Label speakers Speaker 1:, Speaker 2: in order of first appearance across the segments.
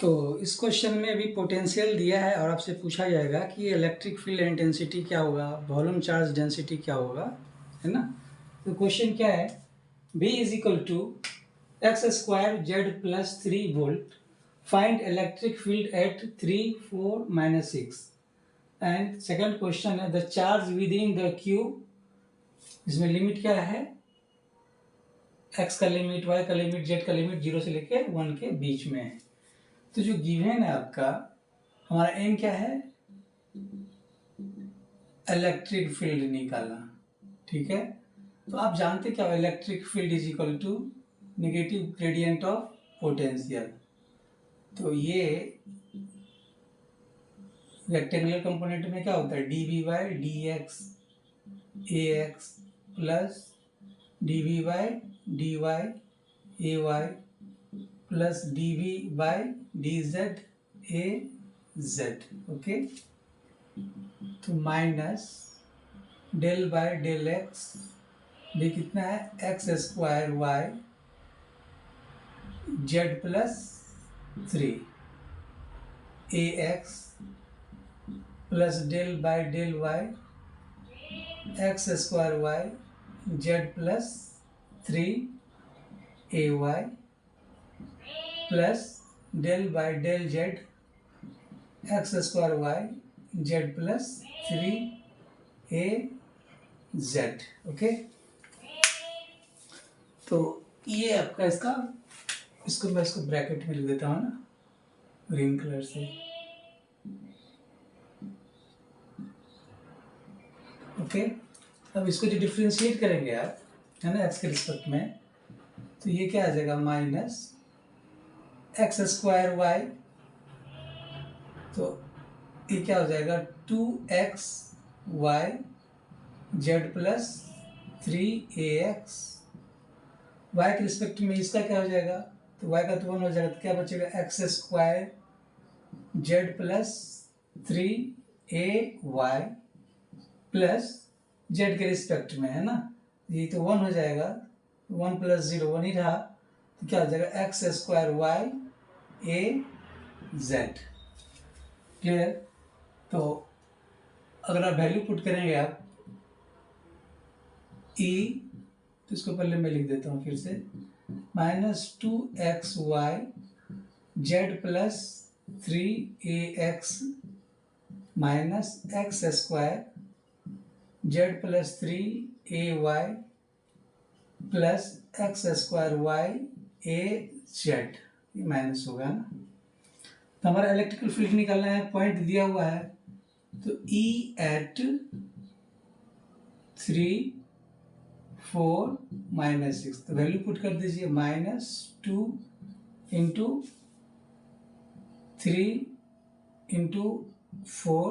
Speaker 1: तो इस क्वेश्चन में अभी पोटेंशियल दिया है और आपसे पूछा जाएगा कि इलेक्ट्रिक फील्ड इंटेंसिटी क्या होगा, वॉल्यूम चार्ज डेंसिटी क्या होगा, है ना। तो क्वेश्चन क्या है, V is equal to x square Z plus 3 volt, find electric field at 3, 4, -6। And second question है द चार्ज विद इन द क्यूब, इसमें लिमिट क्या है, एक्स का लिमिट, वाई का लिमिट, जेड का लिमिट 0 से लेके 1 के बीच में है। तो जो गिवन है आपका, हमारा एम क्या है, इलेक्ट्रिक फील्ड निकालना, ठीक है। तो आप जानते क्या हो, electric field is equal to negative gradient of potential. तो ये रेक्टेंगुलर कंपोनेंट में क्या होता है, D V by D X A X plus D V by D Y A Y plus D V by D Z A Z, okay. तो minus del by del X, ये कितना है, X square Y Z plus 3 A X plus del by del Y X square Y Z plus 3 A Y plus del by del Z X square Y Z plus 3 A Z, okay. तो ये आपका इसको मैं इसको bracket में लिख देता हूँ ना, ग्रीन कलर से, ओके। अब इसको जो डिफ्रेंशिएट करेंगे आप, है ना, एक्स के रिस्पेक्ट में, तो ये क्या आ जाएगा, माइनस एक्स स्क्वायर वाई, तो ये क्या हो जाएगा 2x Y Z plus 3 A x, Y के रिस्पेक्ट में इसका क्या हो जाएगा, तो वाई का तो 1 हो जाएगा, तो क्या बचेगा, x square Z plus 3 A Y plus Z के रिस्पेक्ट में, है ना, ये तो 1 हो जाएगा, 1 प्लस 0 1 ही रहा, तो क्या हो जाएगा, x square Y A Z, clear. तो अगर आप वैल्यू पुट करेंगे आप ई, तो इसको पहले मैं लिख देता हूँ फिर से, -2x Y Z plus 3 A X minus X square Z plus 3 A Y plus X square Y A Z, ये माइनस होगा ना। तो हमारा इलेक्ट्रिकल फील्ड निकालना है, पॉइंट दिया हुआ है, तो E एट 3, 4, -6, तो वैल्यू पुट कर दीजिए, -2 into 3 into 4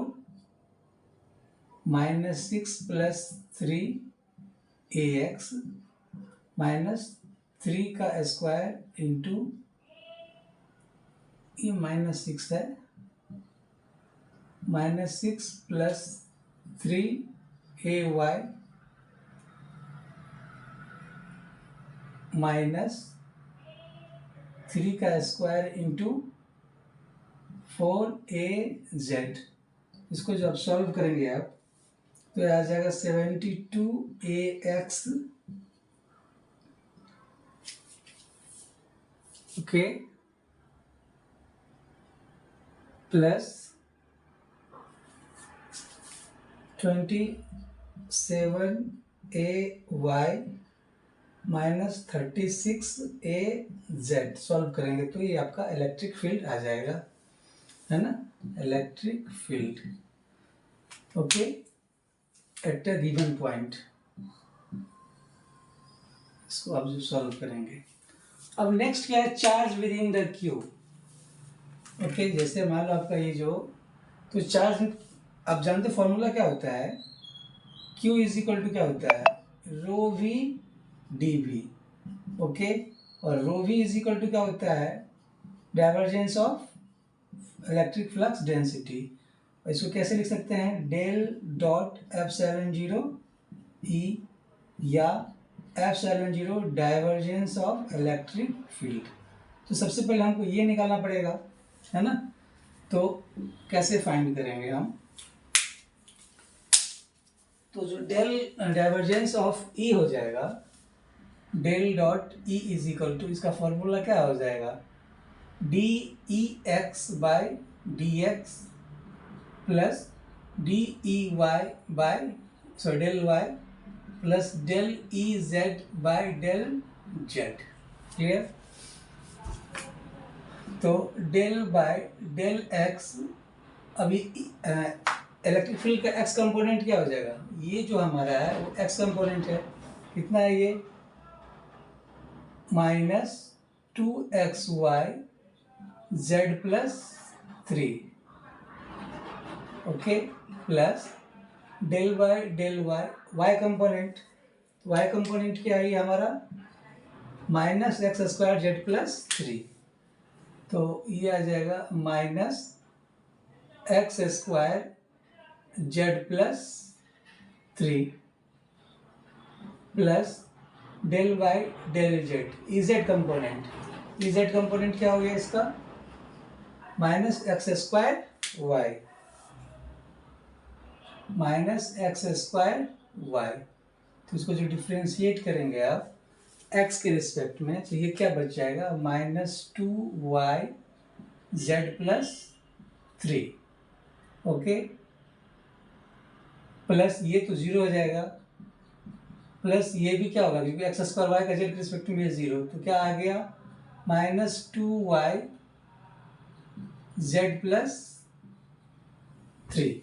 Speaker 1: -6 plus 3 A X minus 3 का स्क्वायर इंटू, ये -6 है, -6 प्लस 3 ए वाई माइनस 3 का स्क्वायर इंटू 4 ए जेड। इसको जब सॉल्व करेंगे आप, तो आ जाएगा 72 ए एक्स, ओके, प्लस 27 ए वाई माइनस 36 ए जेड। सॉल्व करेंगे तो ये आपका इलेक्ट्रिक फील्ड आ जाएगा, है ना, electric field, okay, at a given point. इसको आप जो सॉल्व करेंगे। अब नेक्स्ट क्या है, चार्ज विद इन द क्यूब, ओके। जैसे मान लो आपका ये जो, तो चार्ज आप जानते फॉर्मूला क्या होता है, Q इज इक्वल टू क्या होता है, rho V D we, okay. और रो वी इज इक्वल टू क्या होता है, divergence of electric flux density. इसको कैसे लिख सकते हैं, डेल डॉट एप्सिलॉन 0 ई या epsilon 0 divergence of electric field. तो सबसे पहले हमको ये निकालना पड़ेगा, है ना। तो कैसे फाइंड करेंगे हम, तो जो डेल डाइवर्जेंस ऑफ ई हो जाएगा, del dot E is equal to, इसका फॉर्मूला क्या हो जाएगा, D E X by D X plus D E Y by del Y plus del E Z by del Z. Clear. तो del by del X, अभी electric field का X component क्या हो जाएगा, ये जो हमारा है वो एक्स कंपोनेंट है, कितना है ये, माइनस 2xy जेड प्लस 3, ओके, plus del Y Y component क्या है हमारा, minus X square Z plus 3, तो ये आ जाएगा minus X square Z plus 3 plus del Y del Z, E Z component क्या हो गया इसका, minus X square Y minus X square Y. तो इसको जो डिफ्रेंशिएट करेंगे आप x के रिस्पेक्ट में, तो ये क्या बच जाएगा, -2y जेड प्लस 3, ओके, प्लस ये तो जीरो हो जाएगा, प्लस ये भी क्या होगा, क्योंकि एक्स स्क्वायर वाई का जेड के रिस्पेक्ट में जीरो, तो क्या आ गया, -2y जेड प्लस 3।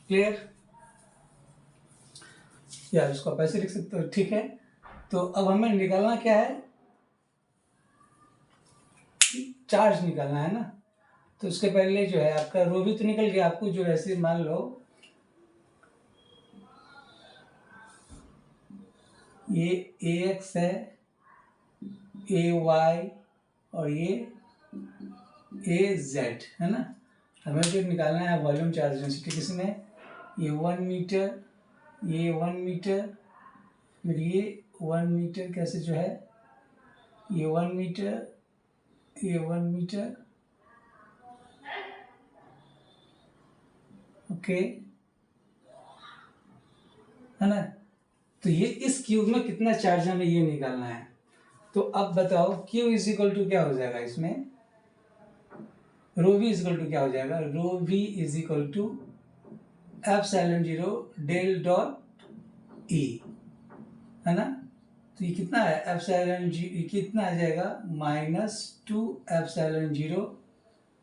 Speaker 1: क्लियर, या इसको आप ऐसे लिख सकते हो, ठीक है। तो अब हमें निकालना क्या है, चार्ज निकालना है ना। तो उसके पहले जो है आपका रो भी तो निकल गया, आपको जो ऐसे मान लो ये ax है, ay और ये az है ना। हमें जो निकालना है वॉल्यूम चार्ज डेंसिटी, किसमें, ये 1 मीटर, ये 1 मीटर, फिर ये 1 मीटर, कैसे जो है ये 1 मीटर, ये 1 मीटर, ओके, है ना। तो ये इस क्यूब में कितना चार्ज हमें ये निकालना है। तो अब बताओ क्यू इज इक्वल टू क्या हो जाएगा, इसमें rho V is equal to क्या हो जाएगा, rho V is equal to epsilon 0 del dot E, है ना। तो ये कितना है, एप्सिलॉन जी कितना आ जाएगा, -2 एप्सिलॉन 0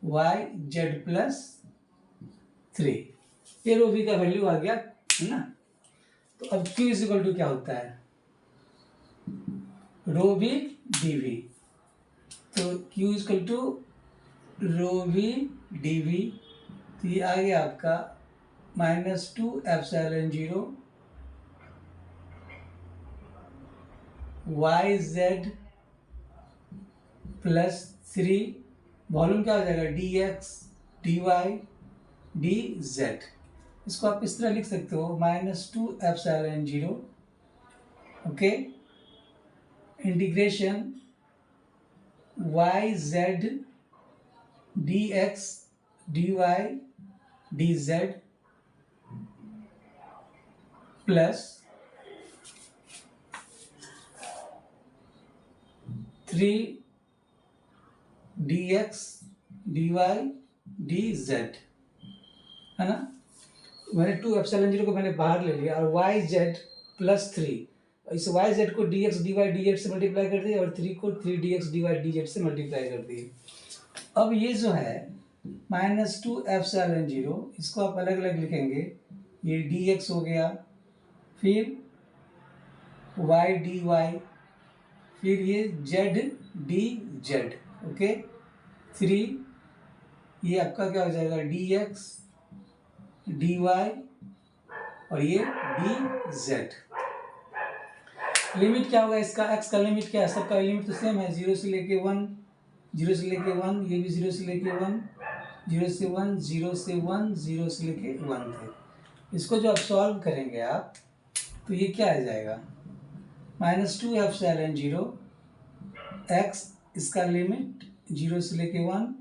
Speaker 1: वाई जेड प्लस 3, ये रो वी का वैल्यू आ गया, है ना। तो अब Q इज इक्वल टू क्या होता है, रो वी डी वी, तो Q is equal to rho V D V, तो ये आ गया आपका -2 epsilon 0 Y Z plus 3, volume क्या हो जाएगा, D X D Y D Z. इसको आप इस तरह लिख सकते हो, -2 epsilon 0, okay, integration Y Z D X D Y D Z plus 3 D X D Y D Z, है ना। मैंने 2 एप्सिलॉन 0 को मैंने बाहर ले लिया, और वाई जेड प्लस 3, इस वाई जेड को D X D Y D Z से मल्टीप्लाई कर दिए, और 3 को 3 D X D Y D Z से मल्टीप्लाई कर दिए। अब ये जो है -2 एप्सिलॉन 0, इसको आप अलग अलग लिखेंगे, ये डी एक्स हो गया, फिर वाई डी वाई, फिर ये जेड डी जेड, ओके, 3, ये आपका क्या हो जाएगा, डी एक्स डी वाई और ये डी जेड। लिमिट क्या होगा इसका, एक्स का लिमिट क्या है, सबका लिमिट तो सेम है, 0 से लेके 1, 0 से लेके 1, ये भी 0 से लेके 1, 0 से 1, 0 से 1, 0 से लेके 1 थे। इसको जो आप सॉल्व करेंगे आप, तो ये क्या आ जाएगा, -2 एप्सिलॉन 0 एक्स, इसका लिमिट 0 से लेके 1,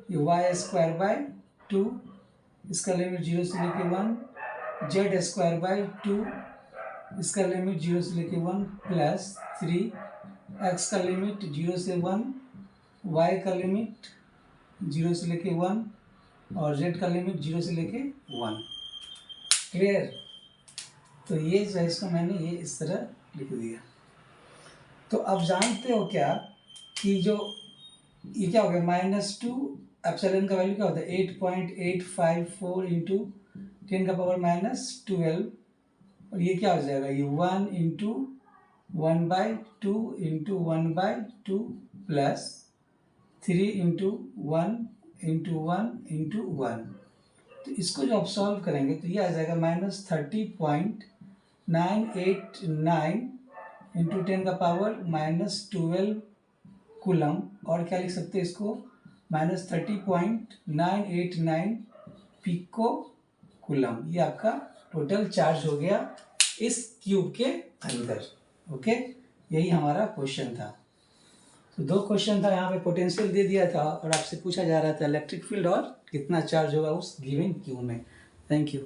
Speaker 1: ये वाई स्क्वायर बाय 2, इसका लिमिट 0 से लेके 1, जेड स्क्वायर बाय 2, इसका लिमिट 0 से लेके 1 प्लस 3, एक्स का लिमिट 0 से 1, वाई का लिमिट 0 से लेके 1 और जेड का लिमिट 0 से लेके 1। क्लियर? तो ये जो है इसको मैंने ये इस तरह लिख दिया। तो अब जानते हो क्या कि जो ये क्या हो गया, -2 एप्सिलॉन का वैल्यू क्या होता है 8.854 इंटू 10 का पावर -12, और ये क्या हो जाएगा, ये 1 into 1/2 into 1/2 plus 3 into 1 into 1 into 1। तो इसको जो आप सॉल्व करेंगे तो ये आ जाएगा -30.989 इंटू 10 का पावर -12 कूलम, और क्या लिख सकते हैं इसको, -30.989 पिको कूलम। ये आपका टोटल चार्ज हो गया इस क्यूब के अंदर। ओके, यही हमारा क्वेश्चन था। तो 2 क्वेश्चन था, यहाँ पे पोटेंशियल दे दिया था और आपसे पूछा जा रहा था इलेक्ट्रिक फील्ड और कितना चार्ज होगा उस गिवन क्यूब में। Thank you.